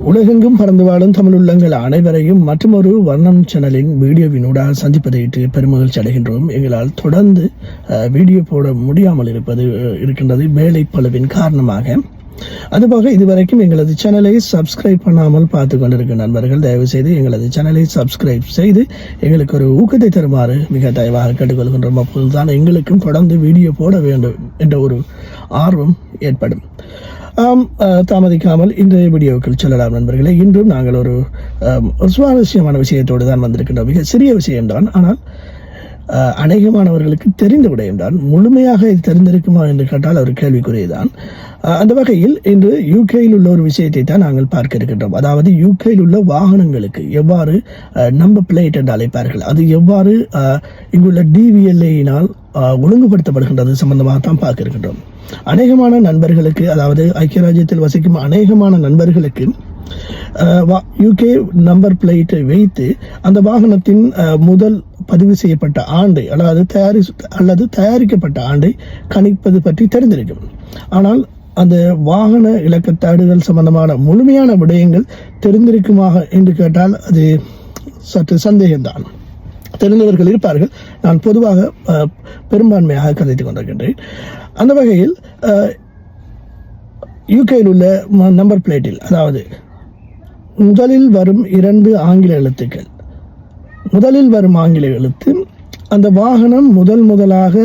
உலகெங்கும் பறந்து வாழும் தமிழ் உள்ளங்கள் அனைவரையும் மற்றொரு வர்ணம் சேனலின் வீடியோவினூடாக சந்திப்பதை பெருமகிழ்ச்சி அடைகின்றோம். எங்களால் தொடர்ந்து வீடியோ போட முடியாமல் இருக்கின்றது வேலை பளுவின் காரணமாக. அதுபோக இதுவரைக்கும் எங்களது சேனலை சப்ஸ்கிரைப் பண்ணாமல் பார்த்து கொண்டிருக்கிற நண்பர்கள் தயவு செய்து எங்களது சேனலை சப்ஸ்கிரைப் செய்து எங்களுக்கு ஒரு ஊக்கத்தை தருமாறு மிக தயவாக கேட்டுக்கொள்கின்றோம். அப்போதுதான் எங்களுக்கும் தொடர்ந்து வீடியோ போட வேண்டும் என்ற ஒரு ஆர்வம் ஏற்படும். தாமதிக்காமல் இன்றைய வீடியோவுக்குள் செல்லலாம் நண்பர்களே. இன்றும் நாங்கள் ஒரு சுவாரஸ்யமான விஷயத்தோடு தான் வந்திருக்கின்றோம். மிக சிறிய விஷயம்தான், ஆனால் அநேகமானவர்களுக்கு தெரிந்த விடயம்தான். முழுமையாக இது தெரிந்திருக்குமா என்று கேட்டால் ஒரு கேள்விக்குரியதான். அந்த வகையில் இன்று யூகேயில் உள்ள ஒரு விஷயத்தை தான் நாங்கள் பார்க்க இருக்கின்றோம். அதாவது யூகேயில் உள்ள வாகனங்களுக்கு எவ்வாறு நம்பர் பிளேட் என்று அழைப்பார்கள், அது எவ்வாறு இங்குள்ள டிவிஎல்ஏயினால் ஒழுங்குபடுத்தப்படுகின்றது சம்பந்தமாக தான் பார்க்க இருக்கின்றோம். அநேகமான நண்பர்களுக்கு, அதாவது ஐக்கிய ராஜ்யத்தில் வசிக்கும் அநேகமான நண்பர்களுக்கு யூகே நம்பர் பிளேட்டை வைத்து அந்த வாகனத்தின் முதல் பதிவு செய்யப்பட்ட ஆண்டை அல்லது தயாரிக்கப்பட்ட ஆண்டை கணிப்பது பற்றி தெரிந்திருக்கும். ஆனால் அந்த வாகன இலக்கத்தாடுகள் சம்பந்தமான முழுமையான விடயங்கள் தெரிந்திருக்குமாக என்று கேட்டால் அது சற்று சந்தேகம்தான். தெரிந்தவர்கள் இருப்பார்கள், நான் பொதுவாக பெரும்பான்மையாக கதைத்துக் கொண்டிருக்கின்றேன். அந்த வகையில் யூகேயில் உள்ள நம்பர் பிளேட்டில், அதாவது முதலில் வரும் 2 ஆங்கில எழுத்துக்கள், முதலில் வரும் ஆங்கில எழுத்து அந்த வாகனம் முதலாக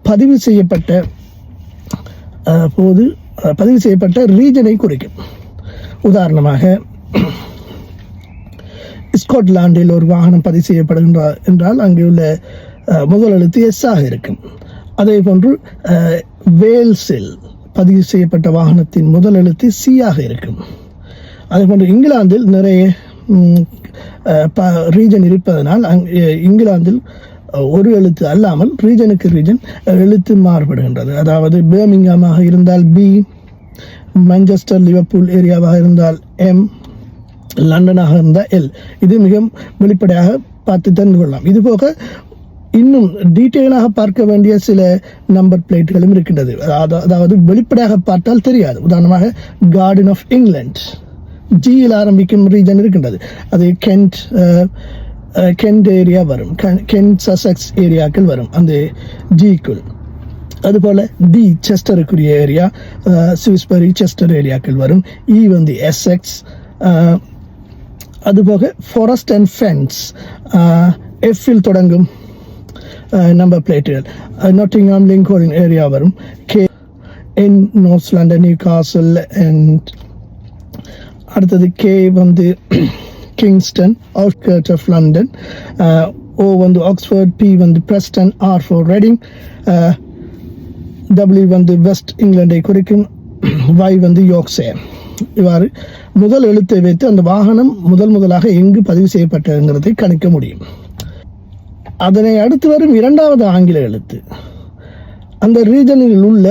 பதிவு செய்யப்பட்ட போது பதிவு செய்யப்பட்ட ரீஜனை குறிக்கும். உதாரணமாக ஸ்காட்லாண்டில் ஒரு வாகனம் பதிவு செய்யப்படுகின்றார் என்றால் அங்கே உள்ள முதல் எழுத்து எஸ் ஆக இருக்கும். அதே போன்று வேல்ஸில் பதிவு செய்யப்பட்ட வாகனத்தின் முதல் எழுத்து சி ஆக இருக்கும். அதே போன்று இங்கிலாந்தில் நிறைய ரீஜன் இருப்பதனால் இங்கிலாந்தில் ஒரு எழுத்து அல்லாமல் ரீஜனுக்கு ரீஜன் எழுத்து மாறுபடுகின்றது. அதாவது பர்மிங்ஹாமாக இருந்தால் பி, மான்செஸ்டர் லிவர்பூல் ஏரியாவாக இருந்தால் எம், லண்டனாக இருந்தால் எல். இது மிக வெளிப்படையாக பார்த்து தெரிந்து கொள்ளலாம். இதுபோக இன்னும் டீட்டெயிலாக பார்க்க வேண்டிய சில நம்பர் பிளேட்டுகளும் இருக்கின்றது. அதாவது வெளிப்படையாக பார்த்தால் தெரியாது. உதாரணமாக கார்டன் ஆஃப் இங்கிலாந்து ஜியில் ஆரம்பிக்கும் ரீஜன் இருக்கின்றது. அது கென்ட் ஏரியா வரும், கென்ட் சசெக்ஸ் ஏரியாக்கள் வரும் அந்த ஜிக்குள். அதுபோல டி செஸ்டருக்குரிய ஏரியா, சிவிஸ்பரி செஸ்டர் ஏரியாக்கள் வரும். இ வந்து எஸ்எக்ஸ். அதுபோக ஃபாரஸ்ட் அண்ட் ஃபென்ஸ் எஃப்பில் தொடங்கும் நம்பர் பிளேட்டுகள் நாட்டிங்ஹாம் லிங்கோன் ஏரியா வரும். K in north London, new castle. And அடுத்தது கே வந்து கிங்ஸ்டன், அவுட்ஸ்கர்ட் ஆஃப் லண்டன். ஓ வந்து ஆக்ஸ்ஃபோர்ட், பி வந்து பிரெஸ்டன், ஆர் ஃபார் ரெடிங், டபிள்யூ வந்து வெஸ்ட் இங்கிலாண்டை குறிக்கும், Y வந்து யோர்க்ஷயர். இவ்வாறு முதல் எழுத்தை வைத்து அந்த வாகனம் முதலாக எங்கு பதிவு செய்யப்பட்டதுங்கிறதை கணிக்க முடியும். அதனை அடுத்து வரும் 2வது ஆங்கில எழுத்து அந்த ரீஜனில் உள்ள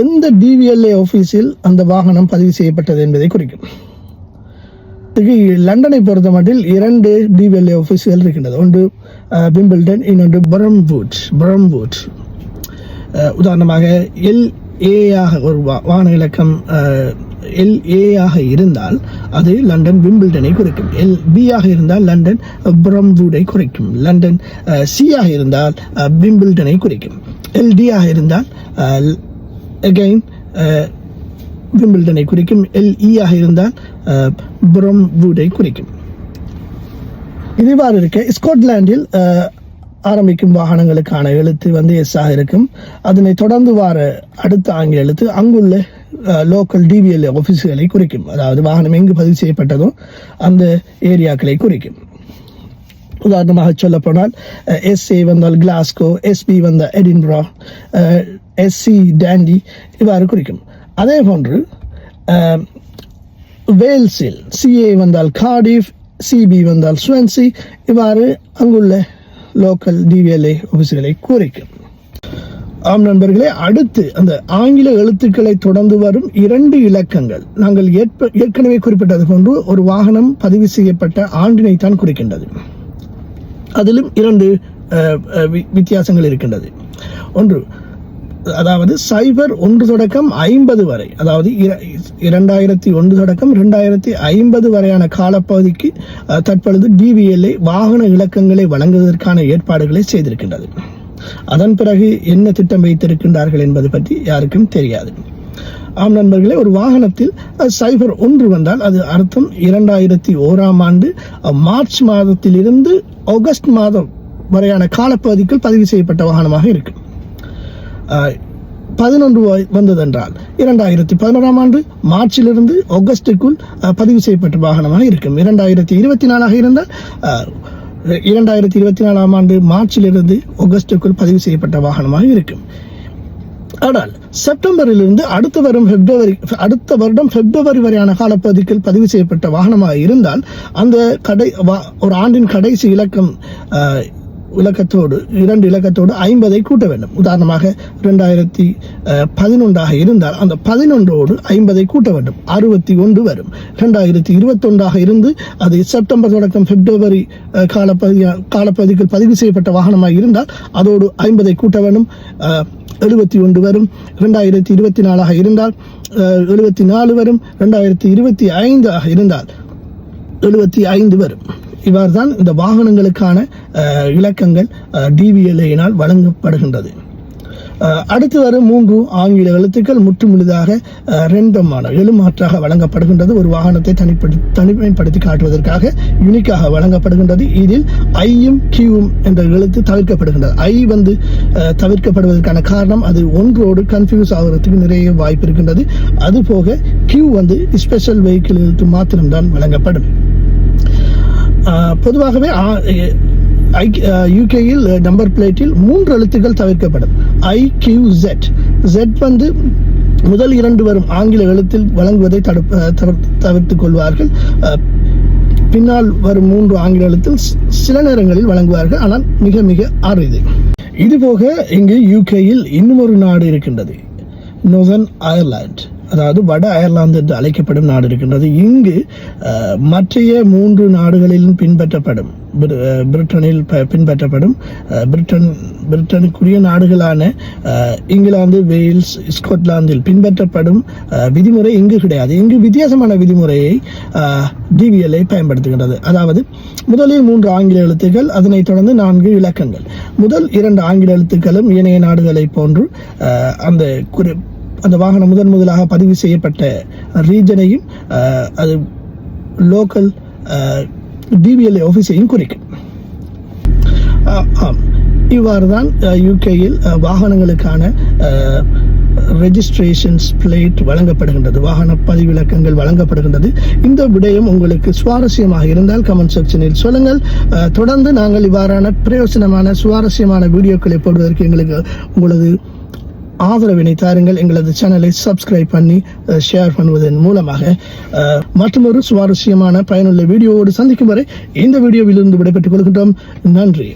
எந்த டிவிஎல்ஏ ஆஃபீஸில் அந்த வாகனம் பதிவு செய்யப்பட்டது என்பதை குறிக்கும். லண்டனை பொறுத்த மட்டில் 2 டிவிஎல்ஏ ஆஃபீஸ்கள் இருக்கின்றது. ஒன்று விம்பிள்டன், இன்னொன்று பிரம்வுட். உதாரணமாக LA ஆக ஒரு வாகன இலக்கம் LA ஆக இருந்தால் அது லண்டன் விம்பிள்டனை குறிக்கும். LB ஆக இருந்தால் லண்டன் பிரம்வுடை குறிக்கும். லண்டன் C ஆக இருந்தால் விம்பிள்டனை குறிக்கும். LD ஆக இருந்தால் அகைன் விம்பிள்டனை குறிக்கும். LE ஆக இருந்தால் பிரம்வுடை குறிக்கும். இதுவாறு இருக்க ஸ்காட்லாண்டில் ஆரம்பிக்கும் வாகனங்களுக்கான எழுத்து வந்து எஸ் ஆக இருக்கும். அதனை தொடர்ந்து வார அடுத்த ஆங்கில எழுத்து அங்குள்ள லோக்கல் டிவிஎல் ஆஃபீஸுகளை குறிக்கும். அதாவது வாகனம் எங்கு பதிவு செய்யப்பட்டதோ அந்த ஏரியாக்களை குறிக்கும். உதாரணமாக சொல்ல போனால் SA வந்தால் கிளாஸ்கோ, SB வந்தால் எடின்பரா, SC டாண்டி இவ்வாறு குறிக்கும். அதே போன்று வேல்ஸில் CA வந்தால் கார்டிஃப், CB வந்தால் ஸ்வென்சி, இவ்வாறு அங்குள்ள லோக்கல் டிவிஎல்ஏ ஆஃபீஸுகளை குறிக்கும். ஆம் நண்பர்களே, அடுத்து அந்த ஆங்கில எழுத்துக்களை தொடர்ந்து வரும் 2 இலக்கங்கள் நாங்கள் ஏற்கனவே குறிப்பிட்டது போன்று ஒரு வாகனம் பதிவு செய்யப்பட்ட ஆண்டினை தான் குறிக்கின்றது. அதிலும் 2 வித்தியாசங்கள் இருக்கின்றது. ஒன்று அதாவது 01 தொடக்கம் 50 வரை, அதாவது 2001 தொடக்கம் 2050 வரையான காலப்பகுதிக்கு தற்பொழுது DVLA வாகன இலக்கங்களை வழங்குவதற்கான ஏற்பாடுகளை செய்திருக்கின்றது. அதன் பிறகு என்ன திட்டம் வைத்திருக்கின்றார்கள் என்பது பற்றி யாருக்கும் தெரியாது. ஆம் நண்பர்களே, ஒரு வாகனத்தில் 01 வந்தால் அது அர்த்தம் 2001ஆம் ஆண்டு மார்ச் மாதத்திலிருந்து ஆகஸ்ட் மாதம் வரையான காலப்பகுதிக்குள் பதிவு செய்யப்பட்ட வாகனமாக இருக்கும். 11 வந்ததென்றால் 2011ஆம் ஆண்டு மார்ச்சிலிருந்து ஆகஸ்டுக்குள் பதிவு செய்யப்பட்ட வாகனமாக இருக்கும். 2024ஆக இருந்தால் 2024ஆம் ஆண்டு மார்ச்சிலிருந்து ஆகஸ்டுக்குள் பதிவு செய்யப்பட்ட வாகனமாக இருக்கும். ஆனால் செப்டம்பரிலிருந்து அடுத்த வருடம் பிப்ரவரி வரையான காலப்பகுதியில் பதிவு செய்யப்பட்ட வாகனமாக இருந்தால் அந்த ஒரு ஆண்டின் கடைசி இலக்கத்தோடு 2 இலக்கத்தோடு 50 கூட்ட வேண்டும். உதாரணமாக 2011ஆக இருந்தால் அந்த 11ஓடு 50 கூட்ட வேண்டும், 61 வரும். 2021ஆக இருந்து அது செப்டம்பர் தொடக்கம் பிப்ரவரி காலப்பகுதிக்கு பதிவு செய்யப்பட்ட வாகனமாக இருந்தால் அதோடு 50 கூட்ட வேண்டும், 71 வரும். 2024ஆக இருந்தால் 74 வரும். 2025ஆக இருந்தால் 75 வரும். இவ்வாறு தான் இந்த வாகனங்களுக்கான இலக்கங்கள் DVLA-யினால் வழங்கப்படுகின்றது. அடுத்து வரும் 3 ஆங்கில எழுத்துக்கள் முற்றுமுழுதாக ரேண்டமான எழுமாற்றாக வழங்கப்படுகின்றது. ஒரு வாகனத்தை தனிமைப்படுத்தி காட்டுவதற்காக யூனிக்காக வழங்கப்படுகின்றது. இதில் ஐயும் கியூவும் என்ற எழுத்து தவிர்க்கப்படுகின்றது. ஐ தவிர்க்கப்படுவதற்கான காரணம் அது ஒன்றோடு கன்ஃபியூஸ் ஆகிறதுக்கு நிறைய வாய்ப்பு இருக்கின்றது. அதுபோக கியூ ஸ்பெஷல் வெஹிக்கிள் எழுத்து மாத்திரம்தான் வழங்கப்படும். பொதுவாகவே UK-யில் நம்பர் பிளேட்டில் 3 எழுத்துக்கள் தவிர்க்கப்படும். IQZ. Z முதல் 2 வரும் ஆங்கில எழுத்தில் வழங்குவதை தவிர்த்துக் கொள்வார்கள். பின்னால் வரும் 3 ஆங்கில எழுத்தில் சில நேரங்களில் வழங்குவார்கள், ஆனால் மிக மிக அரிது. இதுபோக இங்கு UK-யில் இன்னும் ஒரு நாடு இருக்கின்றது, நோர்தர்ன் அயர்லாந்து, அதாவது வட அயர்லாந்து என்று அழைக்கப்படும் நாடு இருக்கின்றது. இங்கு மற்றைய 3 நாடுகளிலும் பின்பற்றப்படும், பிரிட்டனில் பின்பற்றப்படும், பிரிட்டனுக்குரிய நாடுகளான இங்கிலாந்து, வேல்ஸ், ஸ்காட்லாந்தில் பின்பற்றப்படும் விதிமுறை இங்கு கிடையாது. இங்கு வித்தியாசமான விதிமுறையை DVLA பயன்படுத்துகின்றது. அதாவது முதலில் 3 ஆங்கில எழுத்துக்கள், அதனைத் தொடர்ந்து 4 இலக்கங்கள். முதல் 2 ஆங்கில எழுத்துக்களும் ஏனைய நாடுகளை போன்று அந்த வாகனம் முதலாக பதிவு செய்யப்பட்ட ரீஜனையும் அது லோக்கல் DVLA ஆஃபீஸையும் குறிக்கும். இவ்வாறு தான் UK-யில் வாகனங்களுக்கான ரெஜிஸ்ட்ரேஷன்ஸ் பிளேட் வழங்கப்படுகின்றது, வாகன பதிவு இலக்கங்கள் வழங்கப்படுகின்றது. இந்த விடயம் உங்களுக்கு சுவாரஸ்யமாக இருந்தால் கமெண்ட் செக்ஷனில் சொல்லுங்கள். தொடர்ந்து நாங்கள் இவ்வாறான பிரயோசனமான சுவாரஸ்யமான வீடியோக்களை போடுவதற்கு உங்களது ஆதரவினை தாருங்கள். எங்களது சேனலை சப்ஸ்கிரைப் பண்ணி ஷேர் பண்ணுவதன் மூலமாக மற்றொரு சுவாரஸ்யமான பயனுள்ள வீடியோவோடு சந்திக்கும் வரை இந்த வீடியோவில் இருந்து விடைபெற்றுக் கொள்கின்றோம். நன்றி.